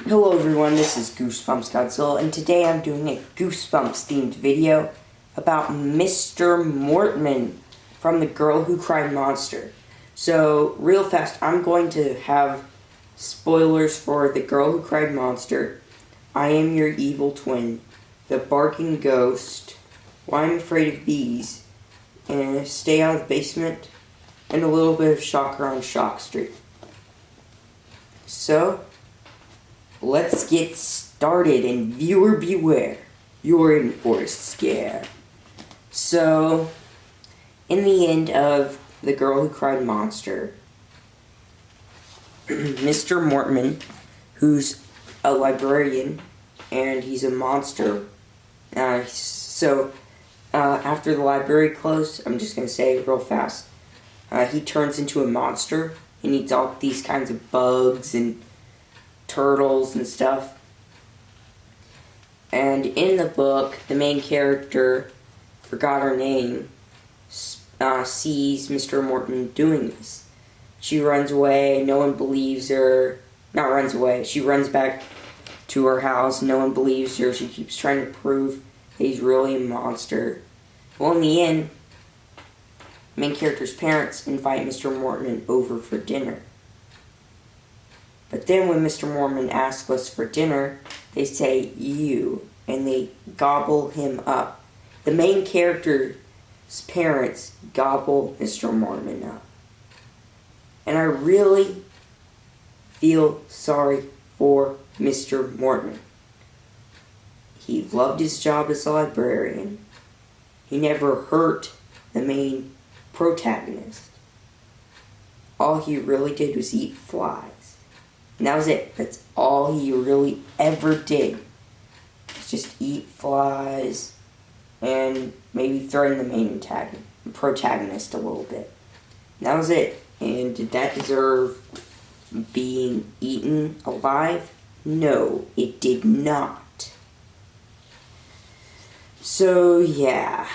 Hello everyone, this is Goosebumps Godzilla, and today I'm doing a Goosebumps themed video about Mr. Mortman from The Girl Who Cried Monster. So, real fast, I'm going to have spoilers for The Girl Who Cried Monster, I Am Your Evil Twin, The Barking Ghost, Why I'm Afraid of Bees, and Stay Out of the Basement, and a little bit of Shocker on Shock Street. So, let's get started, and viewer beware, you're in for a scare. So, in the end of The Girl Who Cried Monster, Mr. Mortman, who's a librarian, and he's a monster, after the library closed, I'm just going to say real fast, he turns into a monster, and eats all these kinds of bugs and turtles and stuff. And in the book, the main character, forgot her name, sees Mr. Mortman doing this. She runs away, no one believes her. Not runs away, she runs back to her house, no one believes her. She keeps trying to prove that he's really a monster. Well, in the end, the main character's parents invite Mr. Mortman over for dinner. But then when Mr. Mortman asks us for dinner, they say, "You," and they gobble him up. The main character's parents gobble Mr. Mortman up. And I really feel sorry for Mr. Mortman. He loved his job as a librarian. He never hurt the main protagonist. All he really did was eat flies. And that was it. That's all he really ever did. Was just eat flies and maybe threaten the main protagonist a little bit. And that was it. And did that deserve being eaten alive? No, it did not. So, yeah.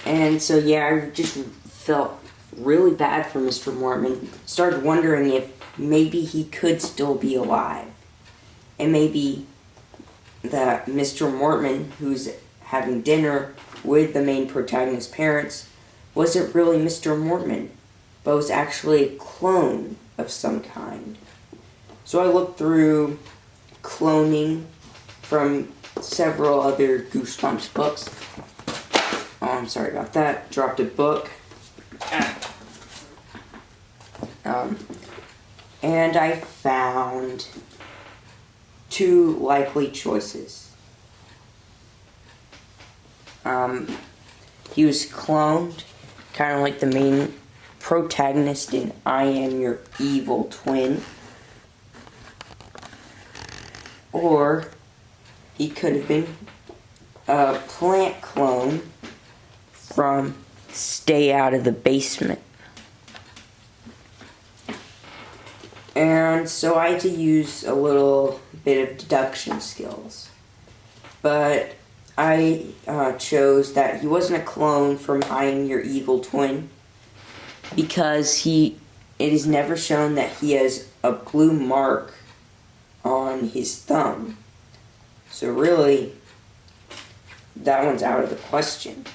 And so, yeah, I just felt really bad for Mr. Mortman. Started wondering if maybe he could still be alive. And maybe that Mr. Mortman, who's having dinner with the main protagonist's parents, wasn't really Mr. Mortman, but was actually a clone of some kind. So I looked through cloning from several other Goosebumps books. Oh, I'm sorry about that. Dropped a book. And I found two likely choices. He was cloned, kind of like the main protagonist in I Am Your Evil Twin. Or he could have been a plant clone from Stay Out of the Basement. And so I had to use a little bit of deduction skills. But I chose that he wasn't a clone from I Am Your Evil Twin because it is never shown that he has a blue mark on his thumb. So really, that one's out of the question.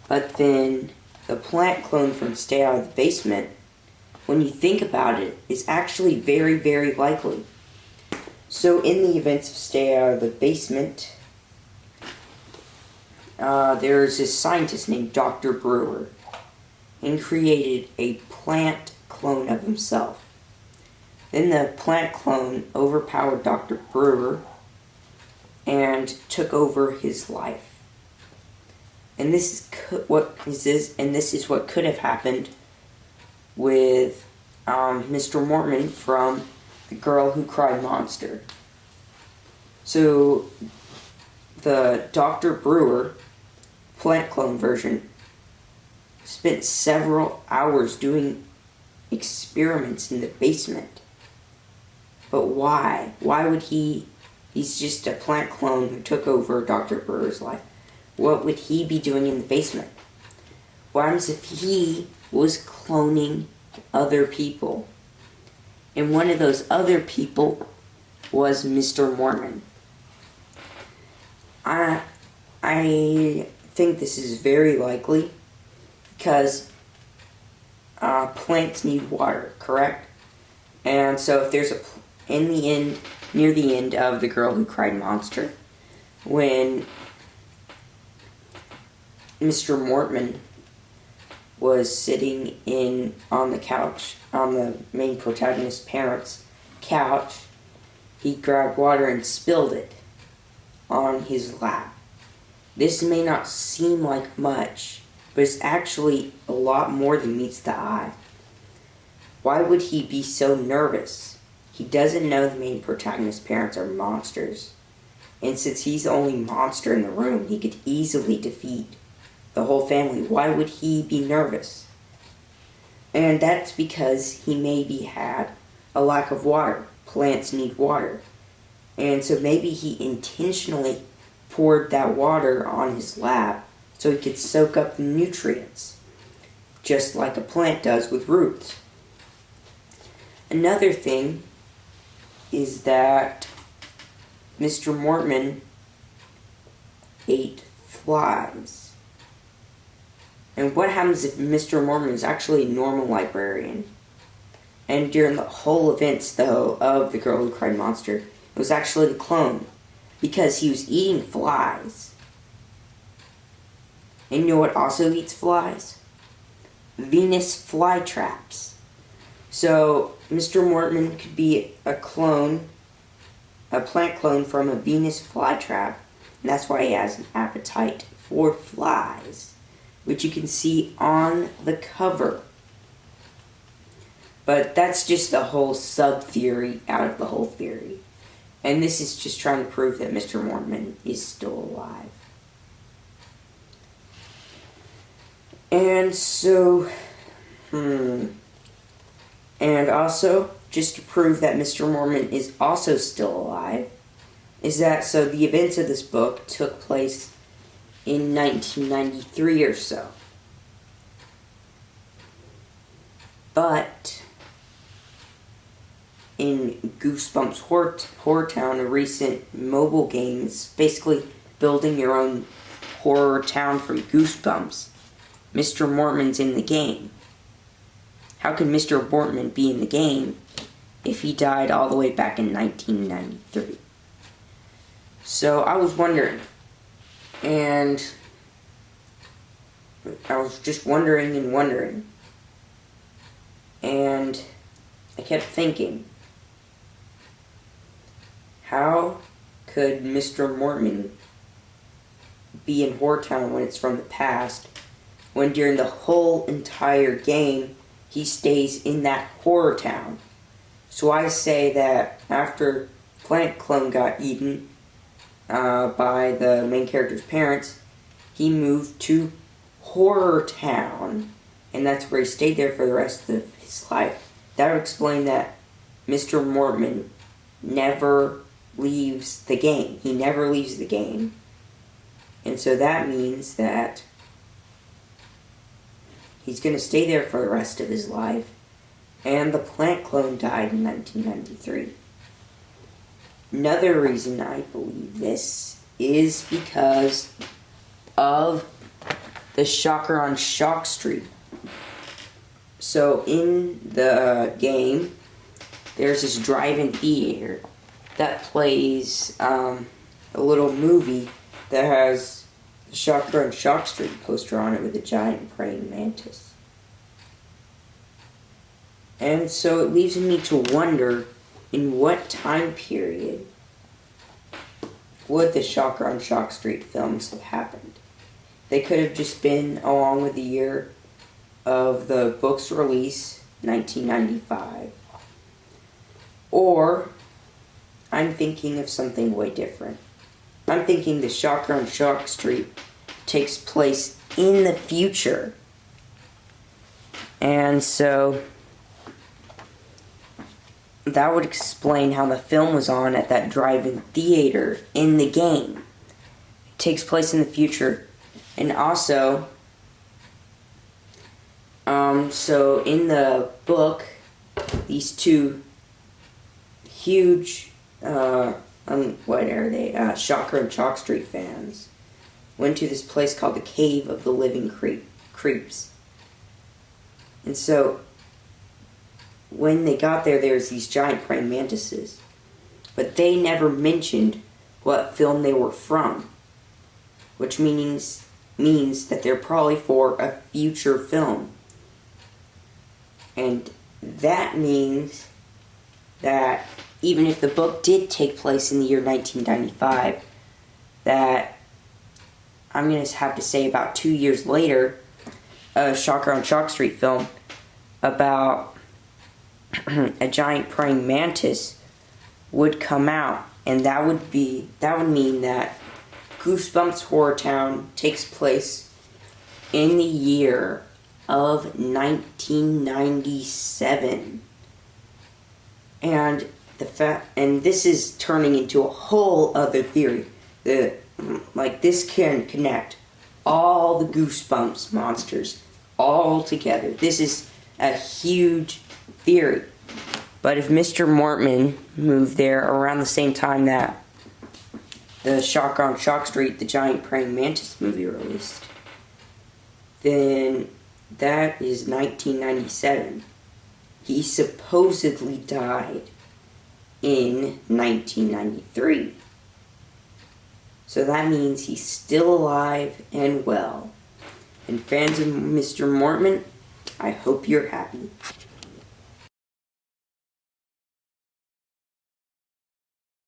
But then, the plant clone from Stay Out of the Basement, when you think about it, is actually very, very likely. So in the events of Stay Out of the Basement, there's this scientist named Dr. Brewer, and created a plant clone of himself. Then the plant clone overpowered Dr. Brewer and took over his life. And this is what could have happened with Mr. Mortman from The Girl Who Cried Monster. So the Dr. Brewer plant clone version spent several hours doing experiments in the basement. But why? Why would he's just a plant clone who took over Dr. Brewer's life. What would he be doing in the basement? What happens if he was cloning other people? And one of those other people was Mr. Mortman. I think this is very likely because plants need water, correct? And so if there's near the end of The Girl Who Cried Monster, when Mr. Mortman was sitting on the couch, on the main protagonist's parents' couch, he grabbed water and spilled it on his lap. This may not seem like much, but it's actually a lot more than meets the eye. Why would he be so nervous? He doesn't know the main protagonist's parents are monsters. And since he's the only monster in the room, he could easily defeat the whole family. Why would he be nervous? And that's because he maybe had a lack of water. Plants need water. And so maybe he intentionally poured that water on his lap so he could soak up the nutrients, just like a plant does with roots. Another thing is that Mr. Mortman ate flies. And what happens if Mr. Mortman is actually a normal librarian? And during the whole events, though, of The Girl Who Cried Monster, it was actually the clone, because he was eating flies. And you know what also eats flies? Venus flytraps. So, Mr. Mortman could be a clone, a plant clone from a Venus flytrap, and that's why he has an appetite for flies, which you can see on the cover. But that's just a whole sub-theory out of the whole theory. And this is just trying to prove that Mr. Mortman is still alive. And so, and also, just to prove that Mr. Mortman is also still alive, is that, so the events of this book took place in 1993 or so. But in Goosebumps Horror Town, a recent mobile game, basically building your own horror town from Goosebumps, Mr. Mortman's in the game. How could Mr. Mortman be in the game if he died all the way back in 1993? So I was wondering, and I was just wondering, and I kept thinking, how could Mr. Mortman be in Horror Town when it's from the past, when during the whole entire game he stays in that horror town? So I say that after Plant Clone got eaten by the main character's parents, he moved to Horror Town, and that's where he stayed there for the rest of his life. That would explain that Mr. Mortman never leaves the game. He never leaves the game. And so that means that he's going to stay there for the rest of his life. And the plant clone died in 1993. Another reason I believe this is because of the Shocker on Shock Street. So in the game, there's this drive-in theater that plays a little movie that has the Shocker on Shock Street poster on it with a giant praying mantis. And so it leaves me to wonder, in what time period would the Shocker on Shock Street films have happened? They could have just been along with the year of the book's release, 1995. Or, I'm thinking of something way different. I'm thinking the Shocker on Shock Street takes place in the future. And so that would explain how the film was on at that drive-in theater in the game. It takes place in the future. And also, so in the book, these two huge, what are they? Shocker and Chalk Street fans went to this place called the Cave of the Living Creeps. And so, when they got there, there's these giant praying mantises. But they never mentioned what film they were from. Which means that they're probably for a future film. And that means that even if the book did take place in the year 1995, that I'm going to have to say about 2 years later, a Shocker on Chalk Street film about a giant praying mantis would come out, and that would mean that Goosebumps Horror Town takes place in the year of 1997. And this is turning into a whole other theory. This can connect all the Goosebumps monsters all together. This is a huge theory. But if Mr. Mortman moved there around the same time that the Shocker on Chalk Street, the giant praying mantis movie released, then that is 1997. He supposedly died in 1993. So that means he's still alive and well. And fans of Mr. Mortman, I hope you're happy.